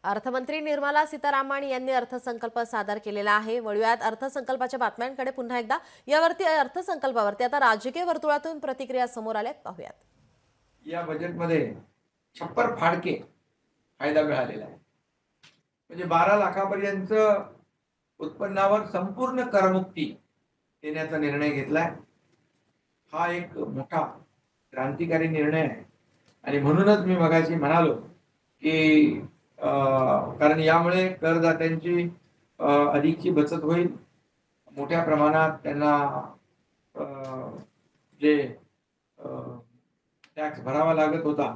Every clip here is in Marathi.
अर्थमंत्री निर्मला सीतारामन यांनी अर्थसंकल्प सादर केलेला आहे। वळूयात अर्थसंकल्पाच्या बातम्यांकडे पुन्हा एकदा। यावरती अर्थसंकल्पावरती आता राजकीय वर्तुळातून प्रतिक्रिया समोर आल्यात, पाहूयात। या बजेटमध्ये छप्पर फाडके फायदा मिळालेला आहे। म्हणजे 12 लाखापर्यंत उत्पन्नावर संपूर्ण करमुक्ती देण्याचा निर्णय घेतलाय। हा एक मोठा क्रांतिकारी निर्णय आहे आणि म्हणूनच मी मगाशी म्हणालो की कारण यामुळे करदात्यांची अधिकची बचत होईल। मोठ्या प्रमाणात त्यांना जे टॅक्स भरावा लागत होता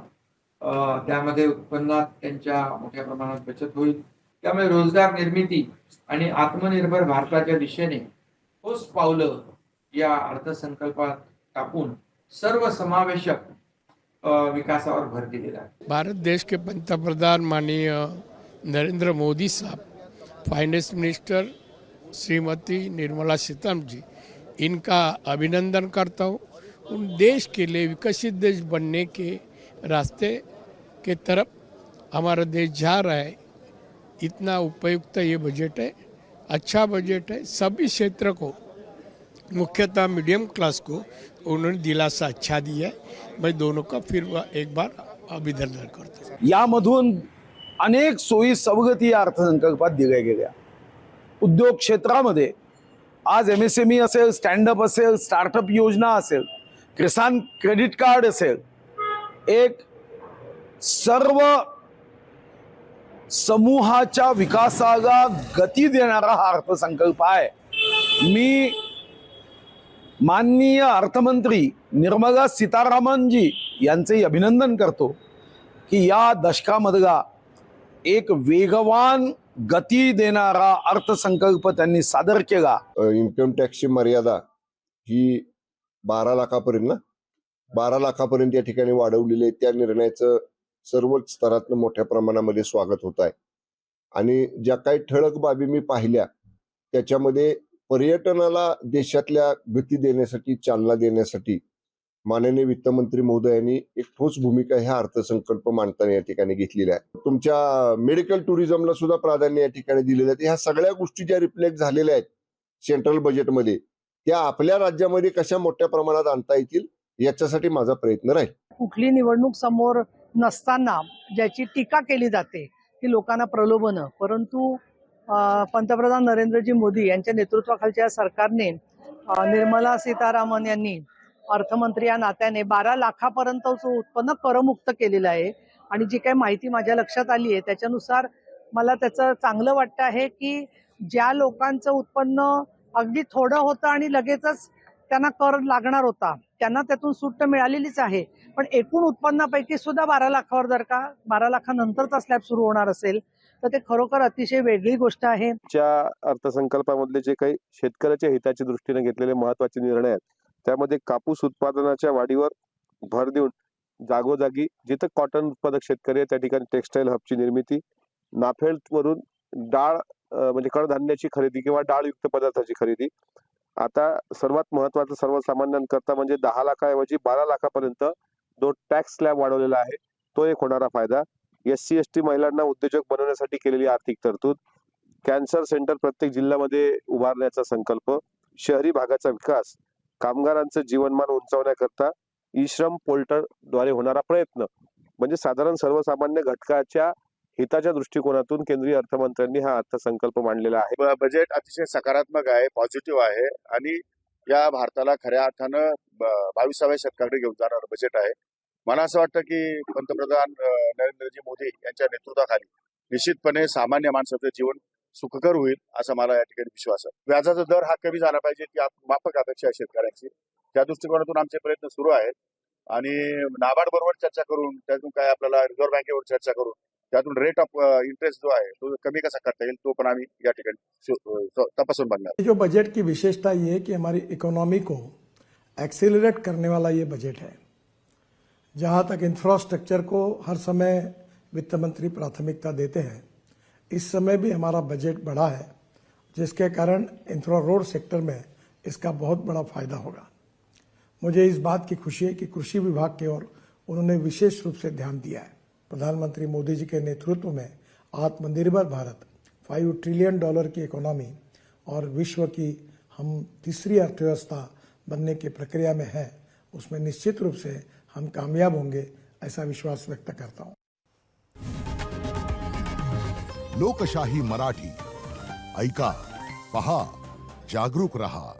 त्यामध्ये उत्पन्नात त्यांच्या मोठ्या प्रमाणात बचत होईल। त्यामुळे रोजगार निर्मिती आणि आत्मनिर्भर भारताच्या दिशेने ठोस पावलं या अर्थसंकल्पात टाकून सर्वसमावेशक विकासावर भर दिलेला आहे। भारत देश के पंतप्रधान माननीय नरेंद्र मोदी साहब, फाइनेंस मिनिस्टर श्रीमती निर्मला सीतारमन जी, इनका अभिनंदन करता हूँ। उन देश के लिए विकसित देश बनने के रास्ते के तरफ हमारा देश जा रहा है। इतना उपयुक्त ये बजट है, अच्छा बजट है। सभी क्षेत्र को, मुख्यतः मीडियम क्लास को उन्होंने दिलासा अच्छा दिया है। मैं दोनों का फिर एक बार अभिनंदन करता हूँ। यामधून अनेक सोयी सवलती या अर्थसंकल्पात दिल्या गेल्या। उद्योग क्षेत्रामध्ये आज MSME असेल, स्टँडअप असेल, स्टार्टअप योजना असेल, किसान क्रेडिट कार्ड असेल, एक सर्व समूहाच्या विकासाला गती देणारा हा अर्थसंकल्प आहे। मी माननीय अर्थमंत्री निर्मला सीतारामन जी यांचे अभिनंदन करतो की या दशकामधला एक वेगवान गती देणारा अर्थसंकल्प त्यांनी सादर केला। इन्कम टॅक्सची मर्यादा ही 12 लाखापर्यंत 12 लाखापर्यंत या ठिकाणी वाढवलेली आहे। त्या निर्णयाचं सर्वच स्तरातून मोठ्या प्रमाणामध्ये स्वागत होत आहे। आणि ज्या काही ठळक बाबी मी पाहिल्या त्याच्यामध्ये पर्यटनाला देशातल्या गती देण्यासाठी, चालना देण्यासाठी माननीय वित्तमंत्री महोदयांनी एक ठोस भूमिका ह्या अर्थसंकल्प मांडताना या ठिकाणी घेतलेली आहे। तुमच्या मेडिकल टुरिझमला सुद्धा प्राधान्य या ठिकाणी दिलेलं आहे। ह्या सगळ्या गोष्टी ज्या रिफ्लेक्ट झालेल्या आहेत सेंट्रल बजेटमध्ये, त्या आपल्या राज्यामध्ये कशा मोठ्या प्रमाणात आणता येतील याच्यासाठी माझा प्रयत्न राहील। कुठली निवडणूक समोर नसताना ज्याची टीका केली जाते की लोकांना प्रलोभन, परंतु पंतप्रधान नरेंद्रजी मोदी यांच्या नेतृत्वाखालच्या सरकारने निर्मला सीतारामन यांनी अर्थमंत्री या नात्याने 12 लाखापर्यंतचं उत्पन्न करमुक्त केलेलं आहे। आणि जी काही माहिती माझ्या लक्षात आली आहे त्याच्यानुसार मला त्याचं चांगलं वाटतं आहे की ज्या लोकांचं उत्पन्न अगदी थोडं होतं आणि लगेचच त्यांना कर लागणार होता त्यांना त्यातून सूट मिळालेलीच आहे। पण एकूण उत्पन्नापैकी सुद्धा 12 लाखावर जर का 12 लाखानंतरचा स्लॅब सुरू होणार असेल तर ते खरोखर अतिशय वेगळी गोष्ट आहे। च्या अर्थसंकल्पामधले जे काही शेतकऱ्याच्या हिताच्या दृष्टीने घेतलेले महत्त्वाचे निर्णय आहेत त्यामध्ये कापूस उत्पादनाच्या वाढीवर भर देऊन जागोजागी जिथे कॉटन उत्पादक शेतकरी आहे त्या ठिकाणी टेक्सटाईल हबची निर्मिती, नाफेडवरून डाळ म्हणजे कडधान्याची खरेदी किंवा डाळयुक्त पदार्थाची खरेदी। आता सर्वात महत्त्वाचं सर्वसामान्यांकरता म्हणजे 10 लाखाऐवजी 12 लाखापर्यंत जो टॅक्स स्लॅब वाढवलेला आहे तो एक होणारा फायदा। SC ST महिलांना उद्योजक बनवण्यासाठी केलेली आर्थिक तरतूद, कॅन्सर सेंटर प्रत्येक जिल्ह्यामध्ये उभारण्याचा संकल्प, शहरी भागाचा विकास, कामगारांचं जीवनमान उंचावण्याकरता ई-श्रम पोर्टलद्वारे होणारा प्रयत्न, म्हणजे साधारण सर्वसामान्य घटकाच्या हिताच्या दृष्टिकोनातून केंद्रीय अर्थमंत्र्यांनी हा अर्थसंकल्प मांडलेला आहे। बजेट अतिशय सकारात्मक आहे, पॉझिटिव्ह आहे आणि या भारताला खऱ्या अर्थानं 22व्या शतकाकडे घेऊन जाणारं बजेट आहे। मला असं वाटतं की पंतप्रधान नरेंद्रजी मोदी यांच्या नेतृत्वाखाली निश्चितपणे सामान्य माणसाचं जीवन सुखकर होईल असा मला या ठिकाणी विश्वास आहे। व्याजाचा दर हा कमी झाला पाहिजे ती माफक अपेक्षा आहे शेतकऱ्यांची। त्या दृष्टिकोनातून आमचे प्रयत्न सुरू आहेत आणि नाबार्ड बरोबर चर्चा करून त्यातून काय आपल्याला रिझर्व्ह बँकेवर चर्चा करून त्यातून रेट ऑफ इंटरेस्ट जो आहे तो कमी कसा करता येईल तो पण आम्ही या ठिकाणी तपासून बघणार। जो बजट की विशेषता ये है कि हमारी इकोनॉमी को एक्सेलरेट करने वाला ये बजट है। जहाँ तक इंफ्रास्ट्रक्चर को हर समय वित्त मंत्री प्राथमिकता देते हैं, इस समय भी हमारा बजट बढ़ा है जिसके कारण इंफ्रा रोड सेक्टर में इसका बहुत बड़ा फायदा होगा। मुझे इस बात की खुशी है कि कृषि विभाग की ओर उन्होंने विशेष रूप से ध्यान दिया है। प्रधानमंत्री मोदी जी के नेतृत्व में आत्मनिर्भर भारत, $5 ट्रिलियन की इकोनॉमी और विश्व की हम तीसरी अर्थव्यवस्था बनने की प्रक्रिया में है, उसमें निश्चित रूप से हम कामयाब होंगे, ऐसा विश्वास व्यक्त करता हूँ। लोकशाही मराठी, ऐका, पहा, जागरूक रहा।